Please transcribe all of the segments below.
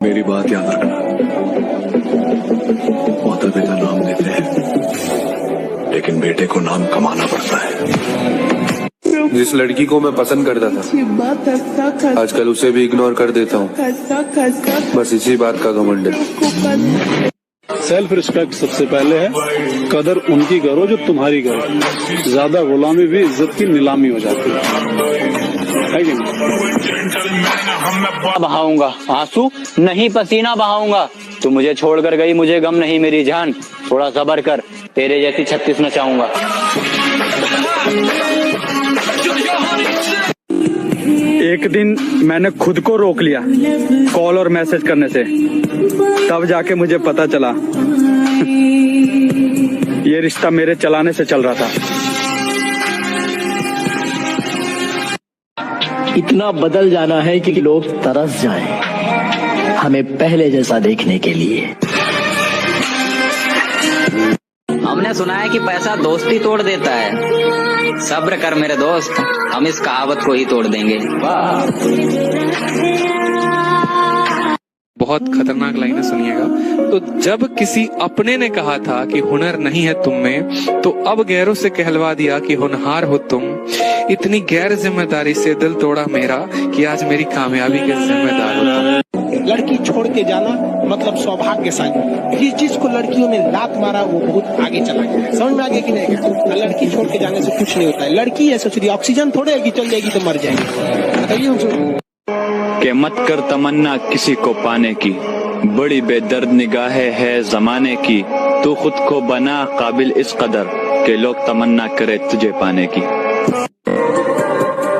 मेरी बात याद रखना, माता पिता नाम देते हैं लेकिन बेटे को नाम कमाना पड़ता है। जिस लड़की को मैं पसंद करता था आजकल उसे भी इग्नोर कर देता हूँ, बस इसी बात का घमंड है। सेल्फ रिस्पेक्ट सबसे पहले है, कदर उनकी करो जो तुम्हारी करो। ज्यादा गुलामी भी इज्जत की नीलामी हो जाती है कि नहीं? बहाऊंगा आंसू नहीं पसीना बहाऊंगा। तू मुझे छोड़कर गई, मुझे गम नहीं मेरी जान। थोड़ा सब्र कर, तेरे जैसी 36 नचाऊंगा। एक दिन मैंने खुद को रोक लिया कॉल और मैसेज करने से, तब जाके मुझे पता चला ये रिश्ता मेरे चलाने से चल रहा था। इतना बदल जाना है कि लोग तरस जाएं हमें पहले जैसा देखने के लिए। हमने सुना है कि पैसा दोस्ती तोड़ देता है। सब्र कर मेरे दोस्त, हम इस कहावत को ही तोड़ देंगे। बहुत खतरनाक लाइनें सुनिएगा। तो जब किसी अपने ने कहा था कि हुनर नहीं है तुम में, तो अब गैरों से कहलवा दिया कि होनहार हो तुम। इतनी गैर जिम्मेदारी से दिल तोड़ा मेरा कि आज मेरी कामयाबी के जिम्मेदार हो तुम। लड़की छोड़ के जाना मतलब सौभाग्यशाली। जिस चीज को लड़कियों ने लात मारा वो बहुत आगे चला गया। समझ में आ गया कि नहीं? लड़की छोड़ के जाने से कुछ नहीं होता है। लड़की ऐसा सोच रही ऑक्सीजन थोड़े है कि चल जाएगी तो मर जाएगी। बताइए कि मत कर तमन्ना किसी को पाने की, बड़ी बेदर्द निगाहें है जमाने की। तू खुद को बना काबिल इस कदर के लोग तमन्ना करे तुझे पाने की।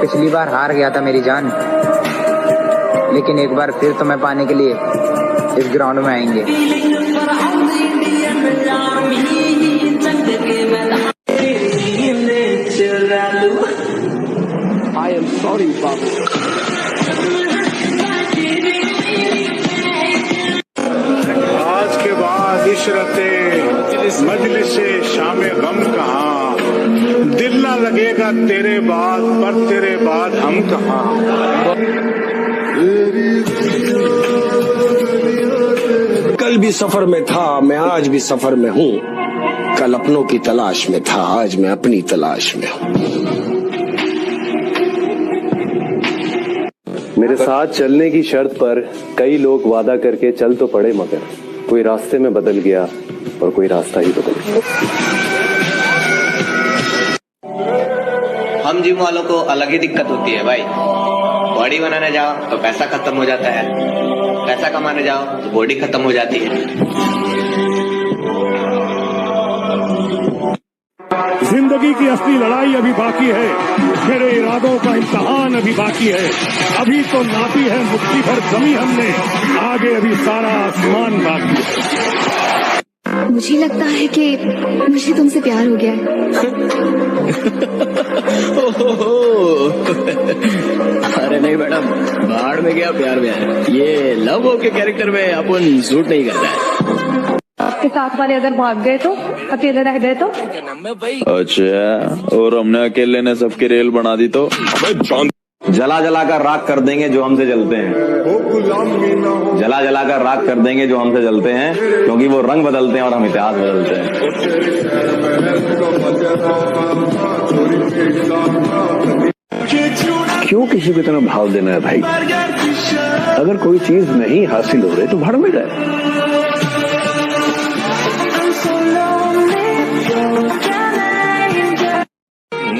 पिछली बार हार गया था मेरी जान, लेकिन एक बार फिर तुम्हें पाने के लिए इस ग्राउंड में आएंगे। आई एम सॉरी बाबू। आज के बाद इशरते मजलिसे शामे गम कहाँ, दिल ना लगेगा तेरे बाद, पर तेरे बाद हम कहाँ। कल भी सफर में था मैं, आज भी सफर में हूँ। कल अपनों की तलाश में था, आज मैं अपनी तलाश में हूँ। मेरे साथ चलने की शर्त पर कई लोग वादा करके चल तो पड़े, मगर कोई रास्ते में बदल गया और कोई रास्ता ही बदल गया। हम जिम वालों को अलग ही दिक्कत होती है भाई। बॉडी बनाने जाओ तो पैसा खत्म हो जाता है, पैसा कमाने जाओ तो बॉडी खत्म हो जाती है। जिंदगी की असली लड़ाई अभी बाकी है, मेरे इरादों का इम्तहान अभी बाकी है। अभी तो नापी है मुट्ठी भर जमी हमने, आगे अभी सारा आसमान बाकी है। मुझे लगता है कि मुझे तुमसे प्यार हो गया है। अरे नहीं मैडम, बाढ़ में गया प्यार में, ये लव हो के कैरेक्टर में अपन सूट नहीं करता है। आपके साथ वाले अगर भाग गए तो, अकेले रह गए तो? अच्छा, और हमने अकेले ने सबकी रेल बना दी तो जला जला कर राख कर देंगे जो हमसे जलते हैं। जला जला कर राख कर देंगे जो हमसे जलते हैं, क्योंकि वो रंग बदलते हैं और हम इतिहास बदलते हैं। क्यों किसी को इतना भाव देना है भाई? अगर कोई चीज नहीं हासिल हो रही तो भाड़ में जाए।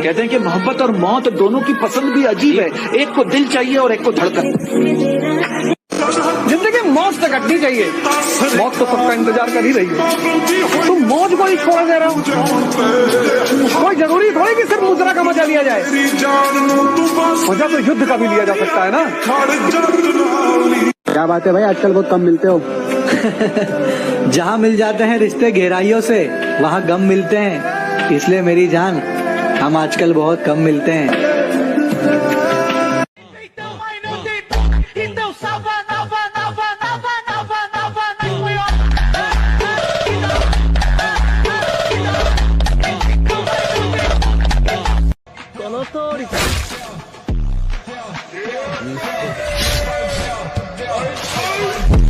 कहते हैं कि मोहब्बत और मौत दोनों की पसंद भी अजीब है। एक को दिल चाहिए और एक को धड़कन। जिंदगी मौत से कटनी चाहिए। मौत तो सबका इंतजार कर ही रही है, तुम मौत को ही छोड़ दे रहे हो। कोई जरूरी थोड़ी कि सिर्फ मुजरा का मजा लिया जाए, मजा तो युद्ध का भी लिया जा सकता है ना। क्या बात है भाई, आजकल बहुत कम मिलते हो। जहाँ मिल जाते हैं रिश्ते गहराइयों से, वहाँ गम मिलते हैं। इसलिए मेरी जान, हम आजकल बहुत कम मिलते हैं।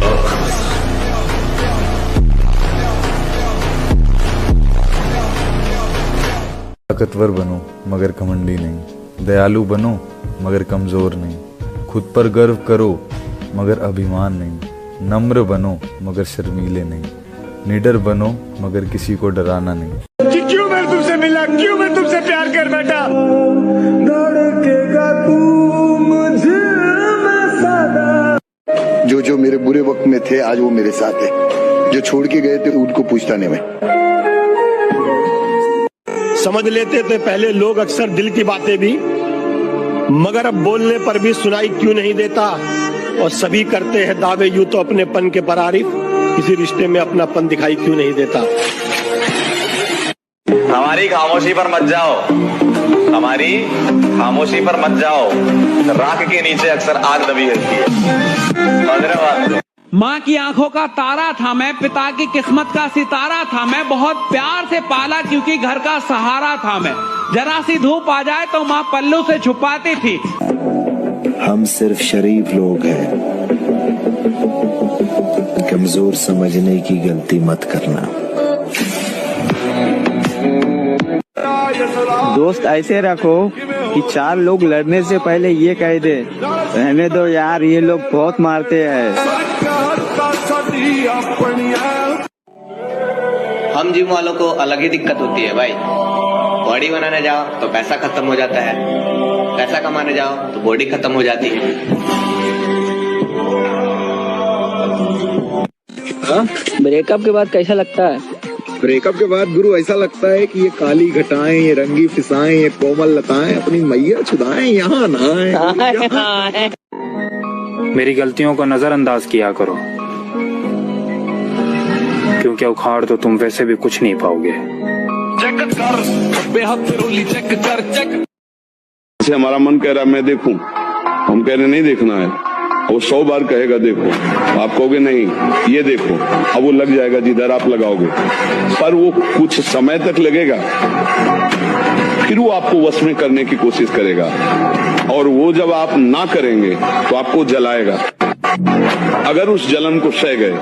Oh ताकतवर बनो मगर घमंडी नहीं, दयालु बनो मगर कमजोर नहीं, खुद पर गर्व करो मगर अभिमान नहीं, नम्र बनो मगर शर्मीले नहीं, निडर बनो मगर किसी को डराना नहीं। कि क्यों मैं तुमसे मिला, क्यों मैं तुमसे प्यार कर बैठा। जो मेरे बुरे वक्त में थे आज वो मेरे साथ है, जो छोड़ के गए थे उनको पूछता नहीं मैं। समझ लेते थे पहले लोग अक्सर दिल की बातें भी, मगर अब बोलने पर भी सुनाई क्यों नहीं देता। और सभी करते हैं दावे यूं तो अपनेपन के बरारिफ, किसी रिश्ते में अपनापन दिखाई क्यों नहीं देता। हमारी खामोशी पर मत जाओ, हमारी खामोशी पर मत जाओ, राख के नीचे अक्सर आग दबी रहती है। माँ की आंखों का तारा था मैं, पिता की किस्मत का सितारा था मैं, बहुत प्यार से पाला क्योंकि घर का सहारा था मैं, जरा सी धूप आ जाए तो माँ पल्लू से छुपाती थी। हम सिर्फ शरीफ लोग हैं, कमजोर समझने की गलती मत करना। दोस्त ऐसे रखो कि चार लोग लड़ने से पहले ये कह दे, रहने दो यार ये लोग बहुत मारते हैं। हम जिम वालों को अलग ही दिक्कत होती है भाई। बॉडी बनाने जाओ तो पैसा खत्म हो जाता है, पैसा कमाने जाओ तो बॉडी खत्म हो जाती है। ब्रेकअप के बाद कैसा लगता है? ब्रेकअप के बाद गुरु ऐसा लगता है कि ये काली घटाएं, ये रंगी फिसाएं, ये कोमल लताएं अपनी मैया छुदाएं, यहाँ नहाएं। मेरी गलतियों को नजरअंदाज किया करो, क्योंकि उखाड़ तो तुम वैसे भी कुछ नहीं पाओगे। चेक कर, बेहद रोली चेक कर, चेक। जैसे हमारा मन कह रहा है मैं देखूं, हम कह रहे नहीं देखना है, वो 100 बार कहेगा देखो, आप कहोगे नहीं ये देखो, अब वो लग जाएगा जिधर आप लगाओगे, पर वो कुछ समय तक लगेगा, फिर वो आपको वश में करने की कोशिश करेगा, और वो जब आप ना करेंगे तो आपको जलाएगा। अगर उस जलन को सह गए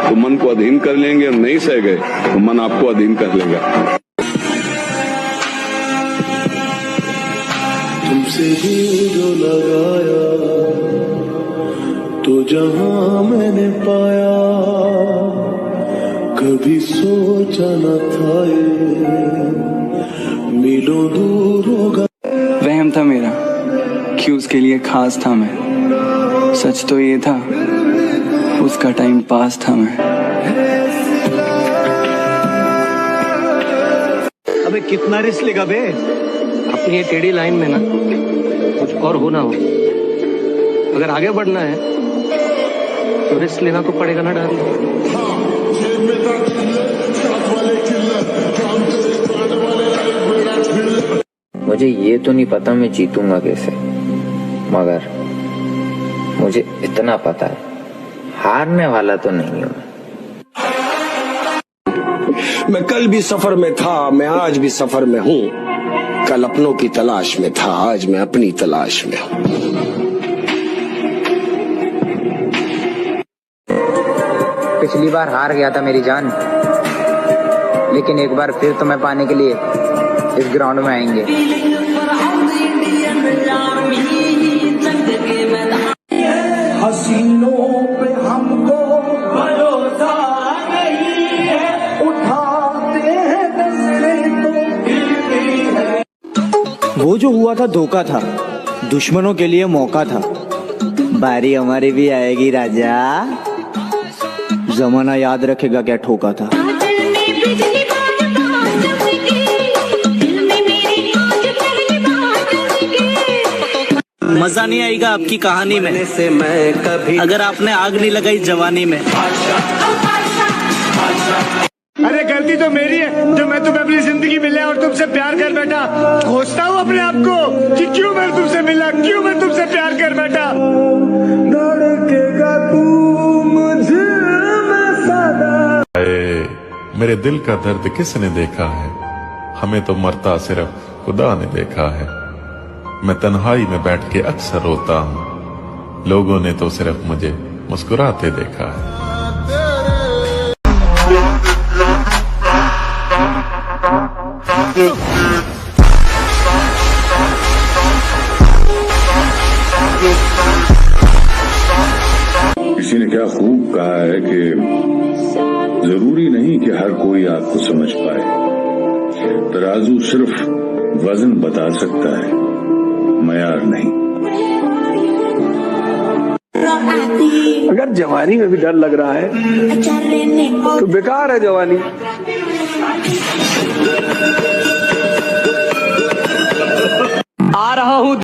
तो मन को अधीन कर लेंगे, और नहीं सह गए तो मन आपको अधीन कर लेगा। तुमसे दिल जो लगाया तो जहां मैंने पाया, कभी सोचा न था ये मिलो दूर होगा। वहम था मेरा कि उसके लिए खास था मैं, सच तो ये था उसका टाइम पास था मैं। अबे कितना रिस्क लेगा बे? अपनी ये टेढ़ी लाइन में ना कुछ और होना हो, अगर आगे बढ़ना है तो रिस्क लेना तो पड़ेगा ना डार्लिंग। मुझे ये तो नहीं पता मैं जीतूंगा कैसे, मगर मुझे इतना पता है हारने वाला तो नहीं हूं। मैं कल भी सफर में था, मैं आज भी सफर में हूँ। कल अपनों की तलाश में था, आज मैं अपनी तलाश में हूँ। पिछली बार हार गया था मेरी जान, लेकिन एक बार फिर तुम्हें पाने के लिए इस ग्राउंड में आएंगे। हसीनों पे हमको भरोसा नहीं है, उठाते हैं नजरें तो गिरती है। वो जो हुआ था धोखा था, दुश्मनों के लिए मौका था। बारी हमारी भी आएगी राजा, जमाना याद रखेगा क्या ठोका था। मजा नहीं आएगा आपकी कहानी में अगर आपने आग नहीं लगाई जवानी में। अरे गलती तो मेरी है जो मैं तुम्हें अपनी जिंदगी में लिया और तुमसे प्यार कर बैठा। खोजता हूँ अपने आप को कि क्यों मैं तुमसे मिला, क्यों मैं तुमसे प्यार कर बैठा। धड़केगा तू मुझे मैं सदा। मेरे दिल का दर्द किसने देखा है, हमें तो मरता सिर्फ खुदा ने देखा है। मैं तन्हाई में बैठ के अक्सर रोता हूँ, लोगों ने तो सिर्फ मुझे मुस्कुराते देखा है। जरूरी नहीं कि हर कोई आपको समझ पाए। तराजू सिर्फ वजन बता सकता है, मयार नहीं। अगर जवानी में भी डर लग रहा है तो बेकार है जवानी। आ रहा हूँ